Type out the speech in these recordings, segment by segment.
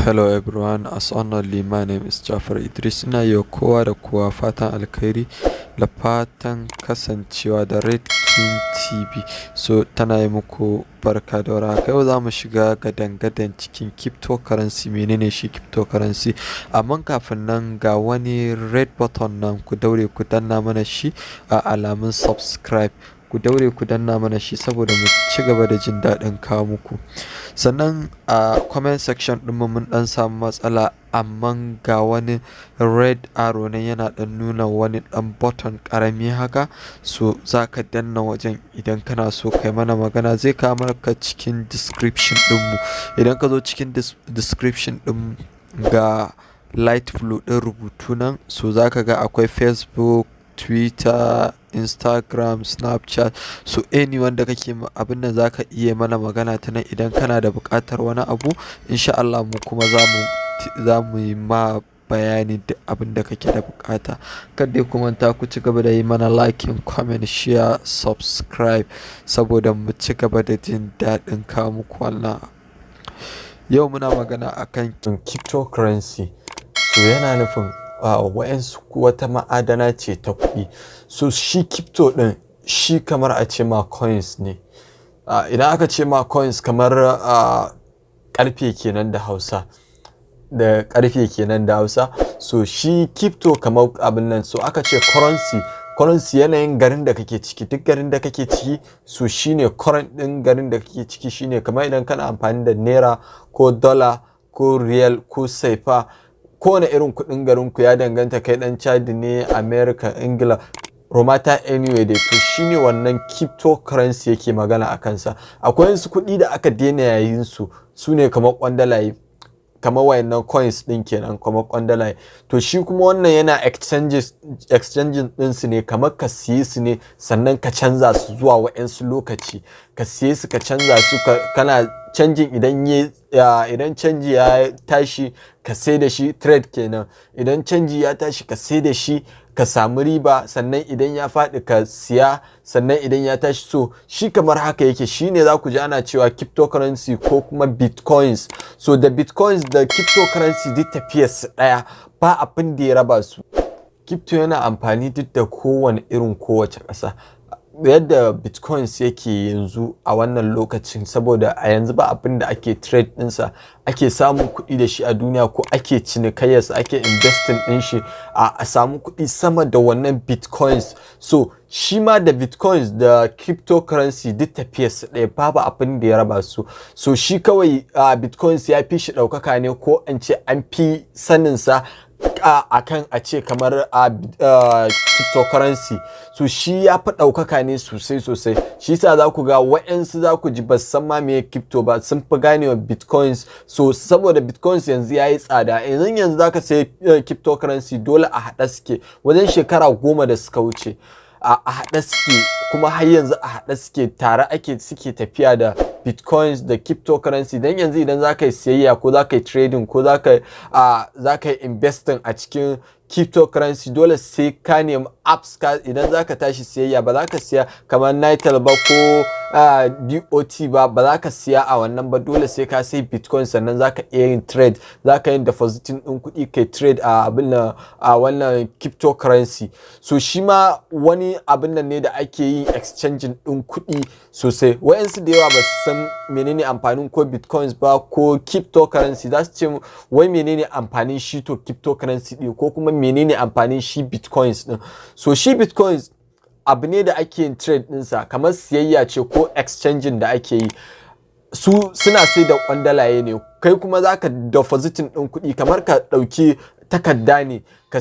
Hello everyone, as only my name is Jafar Idris. Ina yi kowa da kowa fatan alkhairi da fatan kasancewa da Red King TV. So tana yi muku barka da warhaka. Yau za mu shiga gadan-gadan cikin cryptocurrency. Menene shi cryptocurrency? Amma kafin nan ga wani red button nan ku daure ku danna mana shi a alamun subscribe. Ku daure ku danna mana shi saboda mu ci gaba da jin daɗin kawo muku. Sannan a comment section ɗinmu mun ɗan samu matsala, amma ga wani red arrow nan yana ɗan nuna wani ɗan button ƙarami haka, so za ka danna wajen idan kana so kai mana magana. Zai kawo maka cikin description ɗinmu. Idan ka zo cikin description ɗin ga light blue ɗin rubutu nan, so za ka ga akwai Facebook, Twitter, Instagram, Snapchat. So anyone da kake abin nan zaka iya mana magana ta nan idan kana da buƙatar wani abu. Insha Allah mu kuma za mu yi ma bayani da abin da kake da buƙata. Kada ku manta ku ci gaba da yi mana liking, comment, share, subscribe saboda mu ci gaba da jin daɗin kawo muku wannan. Yau muna magana akan cryptocurrency. So yana nufin wa'yansu wata ma'adana ce ta kuɗi. So shi crypto ɗin shi kamar a ce ma coins ne. Idan aka ce ma coins kamar ƙarfe kenan da Hausa. Da ƙarfe kenan da Hausa. So shi crypto kamar abin nan. So aka ce currency yanayin garin da kake ciki. Duk garin da kake ciki so shine current ɗin garin da kake ciki shine kamar idan kana amfani da naira ko dollar ko riyal ko saifa. Kowane irin kuɗin garinku ya danganta kai ɗan Chad ne, America, Ingila, Romata anyway dai, to shine wannan cryptocurrency yake magana a kansa. Akwai wasu kuɗi da aka daina yayin su ne kamar kwandalaye, kamar wayannan coins ɗin kenan, kamar kwandalaye. To shi kuma wannan yana exchanging ɗinsu ne, kamar ka siye su ne sannan ka canza su zuwa wayansu lokaci. Ka siye su ka canza su, kana canjin idan canji ya tashi ka sai da shi, trade kenan. Idan canji ya tashi ka sai da shi ka samu riba, sannan idan ya faɗi ka siya, sannan idan ya tashi. So shi kamar haka yake. Shine za ku ji ana cewa cryptocurrency ko kuma bitcoins. So da bitcoins da cryptocurrency duk tafiyar su ɗaya, ba abin da ya raba su. Crypto yana amfani duk da kowace ƙasa. Yadda bitcoins yake yanzu a wannan lokacin, saboda a yanzu ba abin da ake trade ɗinsa, ake samun kuɗi da shi a duniya, ko ake cinikayyarsa, ake investing ɗin shi a samu kuɗi sama da wannan bitcoins. So shi ma da bitcoins da cryptocurrency duk tafiyarsa ɗaya, babu abin da ya raba su. So shi kawai bitcoins ya fi shi ɗaukaka ne, ko an ce an fi saninsa akan a ce kamar cryptocurrency. So shi ya fi ɗaukaka ne sosai. Shi sa za ku ga wa'yansu za ku ji ba san ma me crypto ba, sun fi ganewa bitcoins. So saboda bitcoins yanzu ya yi tsada, yanzu za ka sai cryptocurrency dole a haɗa suke. Wajen shekara 10 da suka wuce a haɗa suke, kuma har yanzu a haɗa suke, tare suke tafiya da bitcoins da cryptocurrency. Dan yanzu idan za ka yi siyayya ko za ka yi trading ko za ka yi investing a cikin cryptocurrency, dole sai ka nemi apps. Idan za ka tashi siyayya, ba za ka siya kamar Nitel ba ko DOT ba za ka siya a wannan ba. Dole sai ka sai bitcoin sannan za ka iya yin trade, za ka yi depositing ɗin kuɗi kai trade a wannan cryptocurrency. So shi ma wani abin nan ne da ake yi exchanging ɗin kuɗi sosai. Wayansu da yawa ba su san menene amfanin ko bitcoins ba ko cryptocurrency. Za su ce wai menene amfanin shi to cryptocurrency ɗin, ko kuma menene amfanin shi bitcoins ɗin. So shi bitcoins abu ne da ake yin trade ɗinsa, kamar siyayya ce ko exchanging da ake yi. Suna sai da kwandalaye ne, kai kuma za ka depositing ɗin kuɗi, kamar ka ɗauki takarda ne ka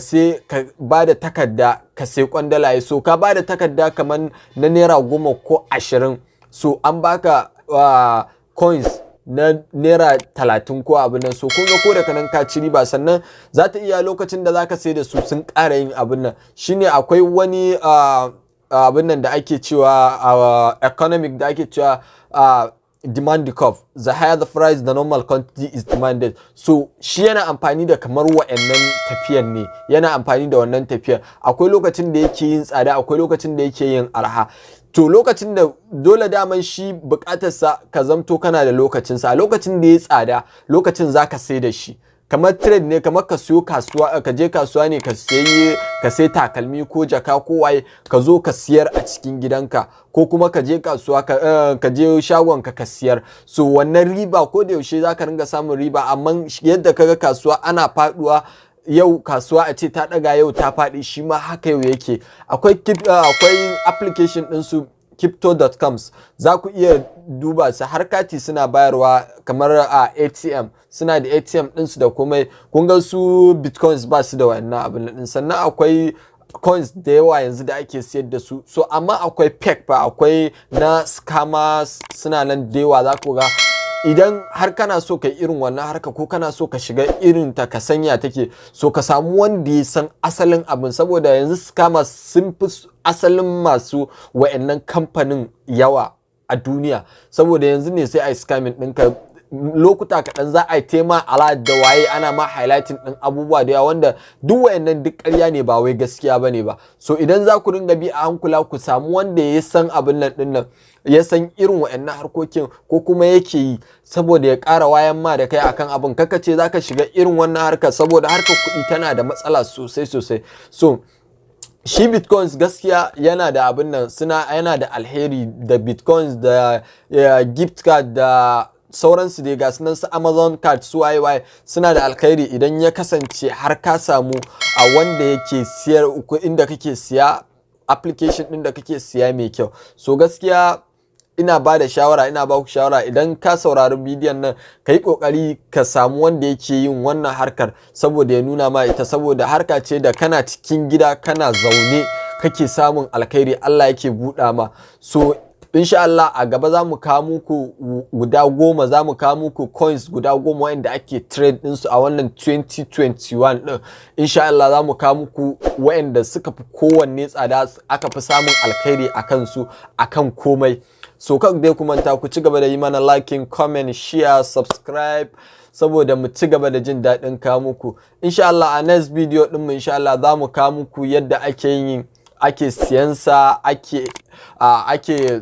ba da takarda ka sai kwandalaye. So ka ba da takarda kamar na naira 10 ko 20, so an baka coins na naira 30 ko abin nan. So kun ga ko da kanan ka ci riba, sannan za ta iya lokacin da za ka sai da su sun ƙara yin abin nan. Shine akwai wani abin nan da ake cewa economic da ake cewa demand the curve, the higher the price the normal quantity is demanded. So shi yana amfani da kamar wa'annan tafiyan ne, yana amfani da wannan tafiyar. Akwai lokacin da yake yin tsada, akwai lokacin da yake yin arha. To lokacin da dole daman shi bukatarsa ka zamto kana da lokacinsa, a lokacin da ya tsada lokacin zaka sai da shi. Kamar trade ne, kamar ka siyo kasuwa, ka je kasuwa ne ka sai takalmi ko jaka ko waye ka zo ka siyar a cikin gidanka, ko kuma ka je kasuwa ka je shagon ka siyar. So wannan riba ko da yaushe zaka ringa samun riba, amma yadda kaga kasuwa ana faduwa yau, kasuwa a ce ta daga yau ta faɗi, shi ma haka yau yake. Akwai application ɗin su crypto.coms, za ku iya duba su, har kati suna bayarwa kamar a ATM, suna da ATM ɗinsu da komai. Kun ga su bitcoins ba su da wannan abin din, sannan akwai coins da yawa yanzu da ake siyar da su. So amma akwai fake fa, akwai na scammers suna nan da yawa. Za ku ga idan har kana so ka yi irin wannan harka, ko kana so ka shiga irin ta ka sanya take, so ka samu wanda ya san asalin abin, saboda yanzu scammers sun fi asalin masu wa'annan kamfanin yawa a duniya. Saboda yanzu ne sai a yi scamming ɗinka, lokuta kaɗan za a yi tema alert da waye, ana ma highlighting ɗin abubuwa da yawa wanda duk wayannan duk ƙarya ne, ba wai gaskiya bane ba. So idan za ku ringa bi a hankula, ku samu wanda ya san abin nan ɗin nan, ya san irin wayannan harkokin ko kuma yake yi, saboda ya ƙara wayan ma da kai akan abin. Kaka ce zaka shiga irin wannan harkar, saboda harkar kuɗi tana da matsala sosai. So shi bitcoins gaskiya yana da abin nan, yana da alheri da bitcoins da gift card da sauransu dai ga sunan su Amazon card su waye suna da alkhairi idan ya kasance har ka samu a wanda yake siyar, inda kake siya, application din da kake siya mai kyau. So gaskiya ina ba da shawara, ina ba ku shawara, idan ka saurari bidiyon nan ka yi kokari ka samu wanda yake yin wannan harkar, saboda ya nuna ma ita, saboda harka ce da kana cikin gida kana zaune kake samun alkhairi, Allah yake buɗa ma. So insha Allah a gaba za mu kawo muku guda 10, za mu kawo muku coins guda 10 wanda ake trade ɗinsu a wannan 2021 ɗin. Insha Allah za mu kawo muku wanda suka fi kowanne tsada, aka fi samun alkhairi a kansu akan komai. So kan dai ku manta ku ci gaba da yi mana liking, comment, share, subscribe, saboda mu ci gaba da jin daɗin kawo muku. Insha Allah a next video ɗin mu insha Allah za mu kawo muku yadda ake siyansa, ake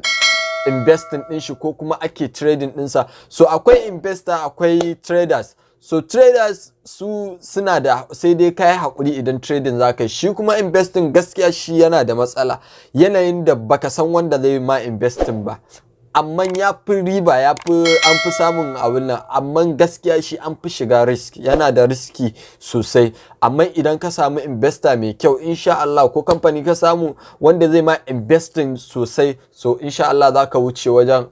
investing din shi, ko kuma ake trading dinsa. So akwai investor, akwai traders. So traders su suna da, sai dai kai hakuri idan trading zaka yi. Shi kuma investing gaskiya shi yana da matsala, yanayin da baka san wanda zai ma investing ba, amma ya fi riba, an fi samun abin nan, amma gaskiya shi an fi shiga risk, yana da riski sosai. Amma idan ka samu investor mai kyau, insha Allah, ko kamfani ka samu wanda zai ma investing sosai, so insha Allah za ka wuce wajen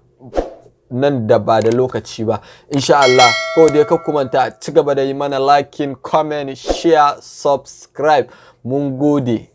nan da ba da lokaci ba. Insha Allah, ko dai ka kumanta ci gaba da yi mana liking, comment, share, subscribe. Mun gode.